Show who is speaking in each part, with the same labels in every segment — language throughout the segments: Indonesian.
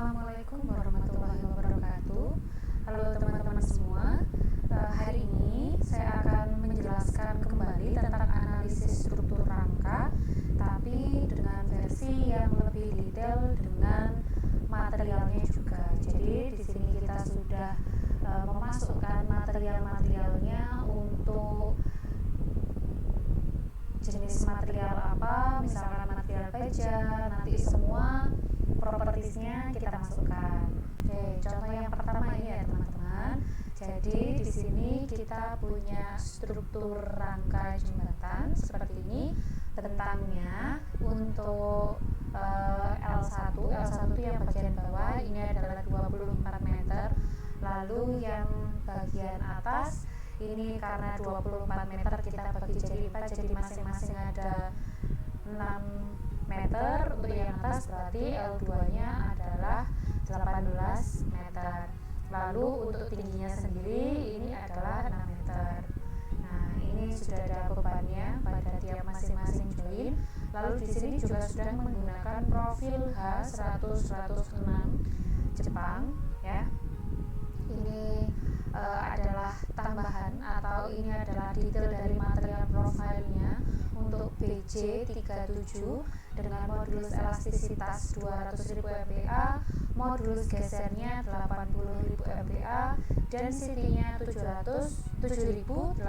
Speaker 1: Assalamualaikum warahmatullahi wabarakatuh. Halo teman-teman semua. Hari ini saya akan menjelaskan kembali tentang analisis struktur rangka, tapi dengan versi yang lebih detail dengan materialnya juga. Jadi di sini kita sudah memasukkan material-materialnya untuk jenis material apa, misalkan material baja, nanti semua propertiesnya kita masukkan. Oke, contoh yang pertama ini ya teman-teman. Jadi di sini kita punya struktur rangka jembatan seperti ini. Bentangnya untuk L1 itu yang bagian bawah ini adalah 24 meter. Lalu yang bagian atas ini karena 24 meter kita bagi jadi 4, jadi masing-masing ada 6 meter. Untuk yang atas berarti L2 nya adalah 18 meter. Lalu untuk tingginya sendiri ini adalah 6 meter. Nah, ini sudah ada bebannya pada tiap masing-masing join. Lalu di sini juga sudah menggunakan profil H100-106 Jepang ya. Ini adalah tambahan atau ini adalah detail dari material profilnya untuk BJ37 dengan modulus elastisitas 200.000 MPa, modulus gesernya 80.000 MPa, density-nya 7.850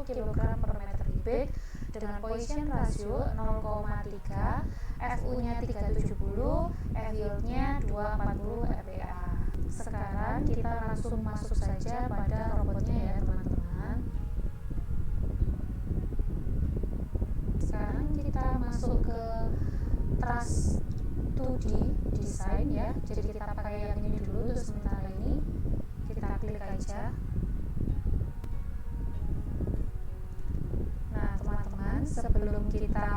Speaker 1: kg per meter kubik dengan Poisson ratio 0,3, FU-nya 370, F-yield-nya 240 MPa. Sekarang kita langsung masuk saja pada robotnya ya teman-teman. Sekarang kita masuk ke Trust 2D design ya. Jadi kita pakai yang ini dulu untuk sementara ini. Kita klik aja. Nah teman-teman, sebelum kita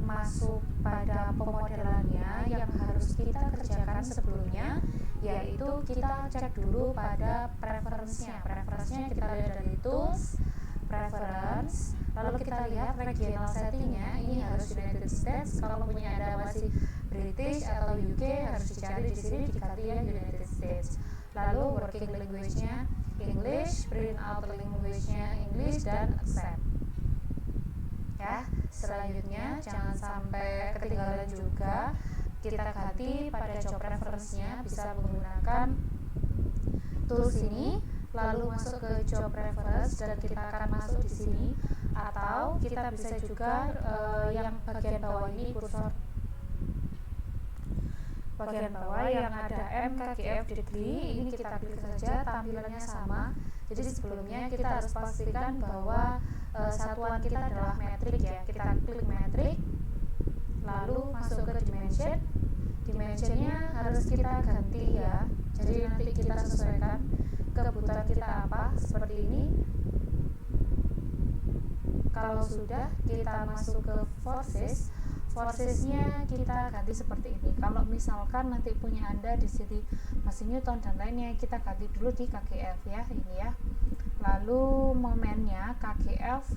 Speaker 1: masuk pada pemodelannya, yang harus kita kerjakan sebelumnya yaitu kita cek dulu pada preference-nya. Preference-nya kita lihat dari tools, preference, lalu kita lihat regional setting-nya. Ini harus United States. Kalau punya Anda masih British atau UK harus dicari di sini, diganti yang United States. Lalu working language-nya English, print out language-nya English, dan accept. Ya, selanjutnya jangan sampai ketinggalan juga, kita ganti pada job preference-nya, bisa menggunakan tools ini, lalu masuk ke job preference dan kita akan masuk di sini, atau kita bisa juga yang bagian bawah ini kursor bagian bawah yang ada MKGF degree, ini kita klik saja, tampilannya sama. Jadi sebelumnya kita harus pastikan bahwa satuan kita adalah metrik ya. Kita klik metrik, lalu masuk ke dimension. Dimensionnya harus kita ganti ya. Jadi nanti kita sesuaikan kebutuhan kita apa, seperti ini. Kalau sudah, kita masuk ke forces. Forces-nya kita ganti seperti ini. Kalau misalkan nanti punya Anda di sini masih Newton dan lainnya, kita ganti dulu di KGF ya, ini ya. Lalu momennya KGF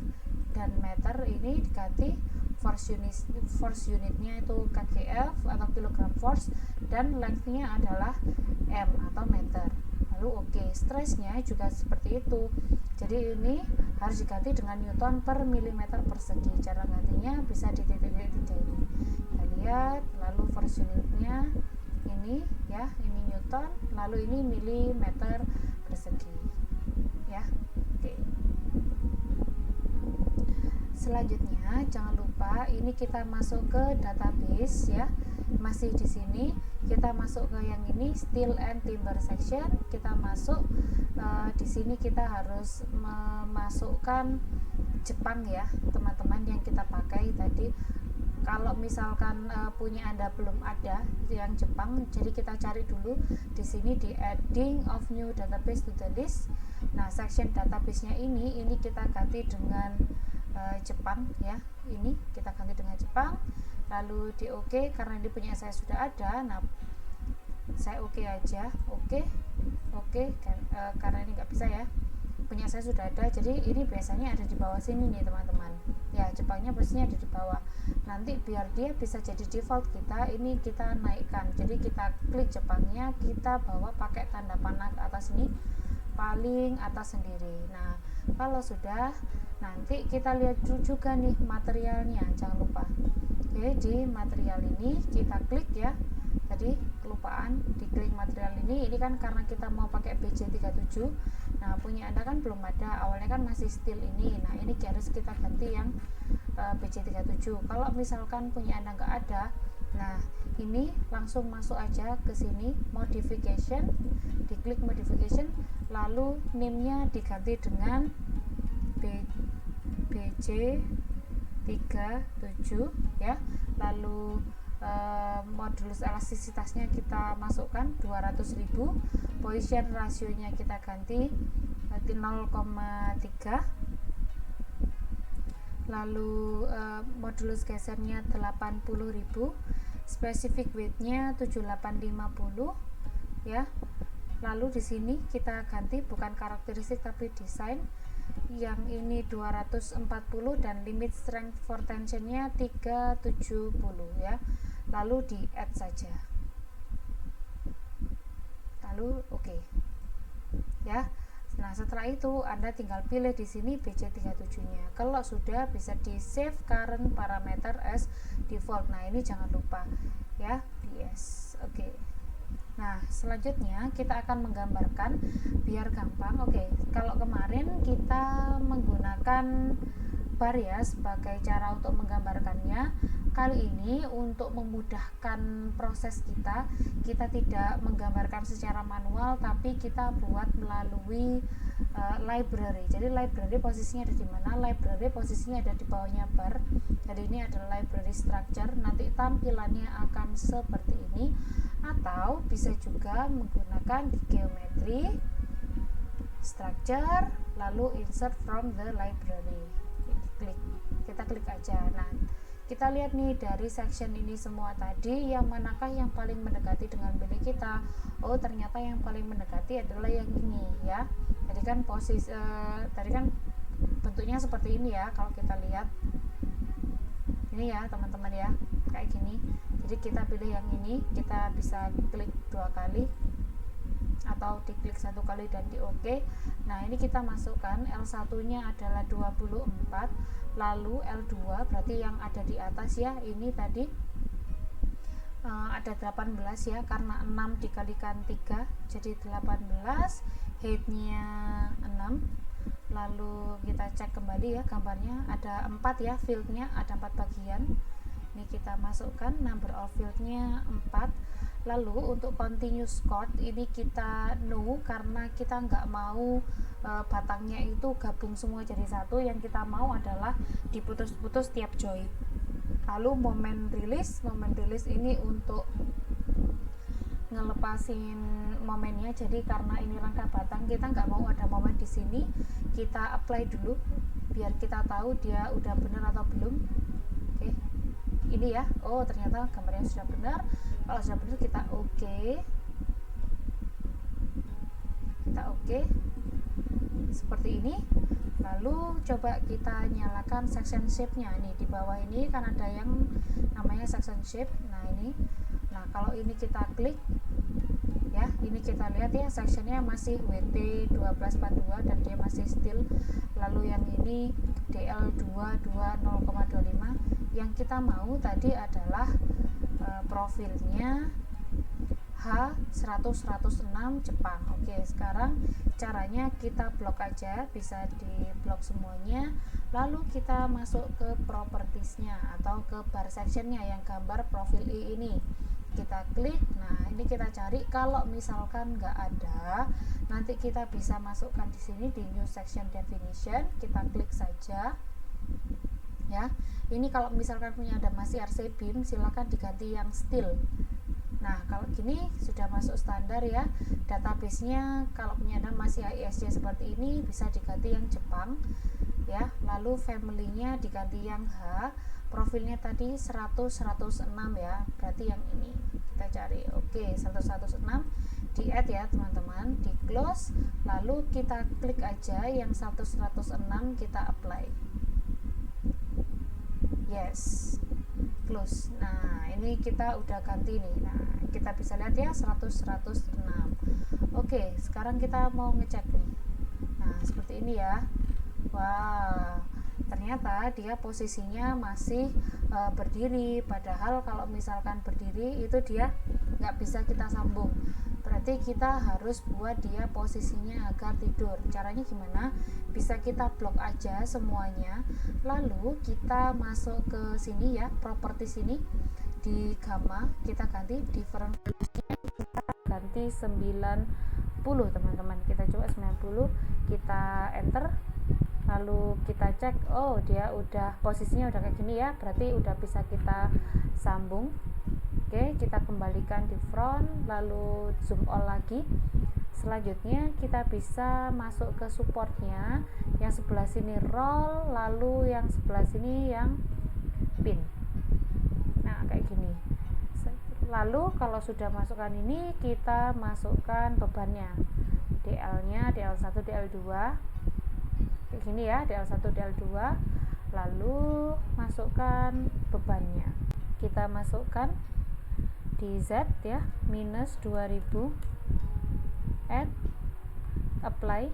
Speaker 1: dan meter ini diganti, force unitnya itu KGF atau kilogram force, dan length-nya adalah M atau meter. Lalu oke, stress-nya juga seperti itu. Jadi ini harus diganti dengan Newton per milimeter persegi. Cara gantinya bisa di titik-titik ini. Kita lihat, lalu force unitnya ini ya, ini Newton, lalu ini milimeter persegi. Ya, oke. Selanjutnya jangan lupa ini kita masuk ke database ya. Masih di sini kita masuk ke yang ini steel and timber section. Kita masuk di sini kita harus memasukkan Jepang ya teman-teman yang kita pakai tadi. Kalau misalkan punya Anda belum ada yang Jepang, jadi kita cari dulu di sini di adding of new database to the list. Nah, section database-nya ini kita ganti dengan Jepang ya. Ini kita ganti dengan Jepang. Lalu di OK, karena ini punya saya sudah ada. Nah, saya OK aja. Oke, karena ini nggak bisa ya. punya saya sudah ada. Jadi ini biasanya ada di bawah sini nih teman-teman ya, Jepangnya pastinya ada di bawah. Nanti biar dia bisa jadi default kita, ini kita naikkan, jadi kita klik Jepangnya, kita bawa pakai tanda panah ke atas ini, paling atas sendiri. Nah kalau sudah, nanti kita lihat juga nih materialnya, jangan lupa. Oke, di material ini kita klik ya, tadi kelupaan diklik material ini kan karena kita mau pakai BJ37. Nah punya Anda kan belum ada, awalnya kan masih steel ini. Nah ini harus kita ganti yang BJ37. Kalau misalkan punya Anda nggak ada, nah ini langsung masuk aja ke sini, modification, diklik modification, lalu name-nya diganti dengan BJ37 ya. Lalu modulus elastisitasnya kita masukkan 200.000, position rasionya kita ganti 0,3, lalu modulus gesernya 80.000, specific weight-nya 7850 ya. Lalu di sini kita ganti bukan karakteristik tapi desain, yang ini 240 dan limit strength for tensionnya 370 ya. Lalu di add saja, lalu oke ya. Nah setelah itu Anda tinggal pilih di sini BJ37 nya. Kalau sudah, bisa di save current parameter as default. Nah ini jangan lupa ya, yes. Oke. Nah selanjutnya kita akan menggambarkan biar gampang. Oke, kalau kemarin kita menggunakan bar ya sebagai cara untuk menggambarkannya, kali ini untuk memudahkan proses kita tidak menggambarkan secara manual, tapi kita buat melalui library. Jadi library posisinya ada di mana? Library posisinya ada di bawahnya bar. Jadi ini adalah library structure, nanti tampilannya akan seperti ini. Atau bisa juga menggunakan di geometry structure, lalu insert from the library, kita klik aja. Nah kita lihat nih dari section ini semua tadi, yang manakah yang paling mendekati dengan milik kita? Oh ternyata yang paling mendekati adalah yang ini ya. Jadi kan posisi tadi kan bentuknya seperti ini ya, kalau kita lihat ini ya teman-teman ya, kayak gini. Jadi kita pilih yang ini, kita bisa klik 2 kali atau diklik 1 kali dan di OK. Nah ini kita masukkan L1 nya adalah 24, lalu L2 berarti yang ada di atas ya, ini tadi ada 18 ya, karena 6 dikalikan 3 jadi 18, height nya 6. Lalu kita cek kembali ya, gambarnya ada 4 ya, fieldnya ada 4 bagian. Ini kita masukkan number of fieldnya 4. Lalu untuk continuous chord ini kita no, karena kita nggak mau batangnya itu gabung semua jadi satu. Yang kita mau adalah diputus-putus tiap joint. Lalu moment release ini untuk ngelepasin momennya. Jadi karena ini rangka batang, kita nggak mau ada momen di sini, kita apply dulu biar kita tahu dia udah benar atau belum. Oke, ini ya, oh ternyata gambarnya sudah benar. Kalau sudah benar kita oke, seperti ini. Lalu coba kita nyalakan section shape-nya. Nih di bawah ini kan ada yang namanya section shape. Nah ini, nah kalau ini kita klik ya, ini kita lihat ya, sectionnya masih WT 1242 dan dia masih steel. Lalu yang ini DL22 0,25. Yang kita mau tadi adalah profilnya H100-106 Jepang. Oke, sekarang caranya kita blok aja, bisa di blok semuanya. Lalu kita masuk ke propertiesnya atau ke bar sectionnya yang gambar profil I ini. Kita klik. Nah ini kita cari, kalau misalkan nggak ada, nanti kita bisa masukkan di sini di new section definition. Kita klik saja ya. Ini kalau misalkan punya ada masih RC beam, silakan diganti yang steel. Nah kalau gini sudah masuk standar ya. Database-nya kalau punya Anda masih ISJ seperti ini, bisa diganti yang Jepang ya. Lalu family-nya diganti yang H. Profilnya tadi 100-106 ya, berarti yang ini kita cari. Oke, 100-106 di add ya teman-teman, di close, lalu kita klik aja yang 106 kita apply. Yes, close. Nah ini kita udah ganti nih. Nah kita bisa lihat ya 106. Oke, sekarang kita mau ngecek nih. Nah seperti ini ya. Wah, ternyata dia posisinya masih berdiri, padahal kalau misalkan berdiri itu dia nggak bisa kita sambung, berarti kita harus buat dia posisinya agar tidur. Caranya gimana? Bisa kita blok aja semuanya, lalu kita masuk ke sini ya, properti sini di gamma, kita ganti different, kita ganti 90 teman-teman. Kita coba 90, kita enter, lalu kita cek, oh dia udah posisinya udah kayak gini ya, berarti udah bisa kita sambung. Oke, kita kembalikan di front, lalu zoom all lagi. Selanjutnya kita bisa masuk ke supportnya, yang sebelah sini roll, lalu yang sebelah sini yang pin. Nah kayak gini. Lalu kalau sudah masukkan ini, kita masukkan bebannya, DL nya, DL1, DL2 kayak gini ya, DL1, DL2, lalu masukkan bebannya, kita masukkan di Z ya, minus 2000, add, apply.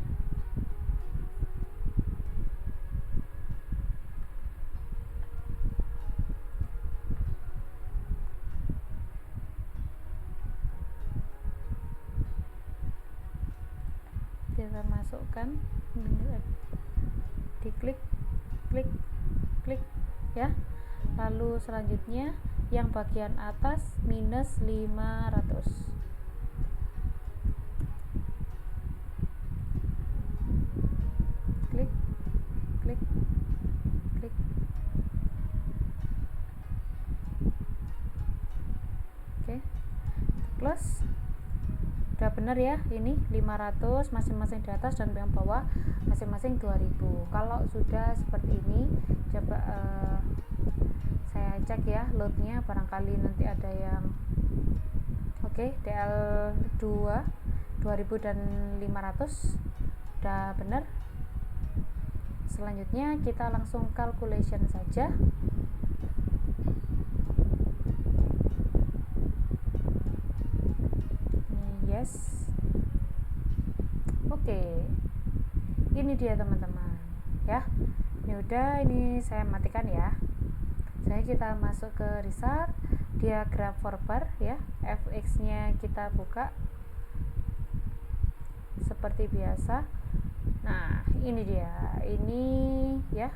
Speaker 1: Kita masukkan, diklik, klik, klik ya. Lalu selanjutnya yang bagian atas minus 500. Klik, klik, klik. Oke, close. Udah bener ya, ini 500 masing-masing di atas dan yang bawah masing-masing 2000. Kalau sudah seperti ini, coba saya cek ya loadnya, barangkali nanti ada yang oke, DL2 2000 dan 500 udah bener. Selanjutnya kita langsung calculation saja. Yes. Oke. Ini dia teman-teman. Ya. Ini udah, ini saya matikan ya. Kita masuk ke result, diagram forbar ya. Fx-nya kita buka seperti biasa. Nah, ini dia. Ini ya.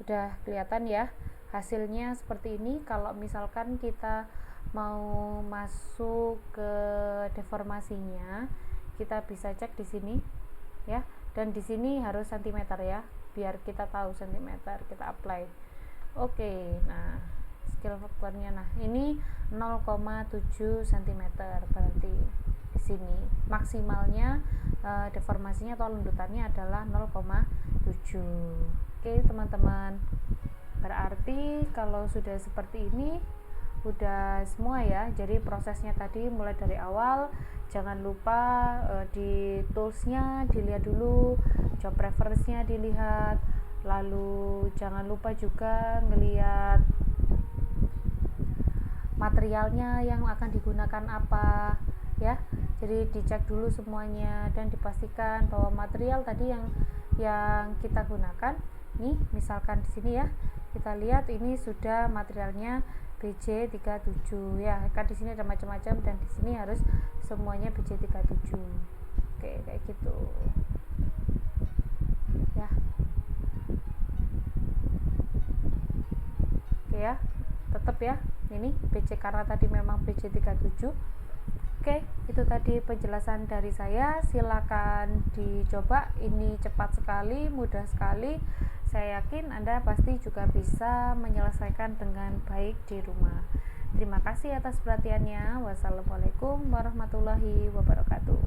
Speaker 1: Udah kelihatan ya. Hasilnya seperti ini. Kalau misalkan kita mau masuk ke deformasinya, kita bisa cek di sini ya, dan di sini harus cm ya, biar kita tahu cm, kita apply. Oke, nah scale faktornya, nah ini 0,7 cm, berarti di sini maksimalnya deformasinya atau lendutannya adalah 0,7. Oke teman-teman, berarti kalau sudah seperti ini udah semua ya. Jadi prosesnya tadi mulai dari awal, jangan lupa di toolsnya dilihat dulu, job reference-nya dilihat, lalu jangan lupa juga ngelihat materialnya yang akan digunakan apa ya. Jadi dicek dulu semuanya dan dipastikan bahwa material tadi yang kita gunakan nih, misalkan di sini ya, kita lihat ini sudah materialnya BJ37 ya, kan di sini ada macam-macam dan di sini harus semuanya BJ37. Oke, kayak gitu ya. Oke ya, tetap ya ini BJ karena tadi memang BJ37. Oke, itu tadi penjelasan dari saya, silakan dicoba, ini cepat sekali, mudah sekali. Saya yakin Anda pasti juga bisa menyelesaikan dengan baik di rumah. Terima kasih atas perhatiannya. Wassalamualaikum warahmatullahi wabarakatuh.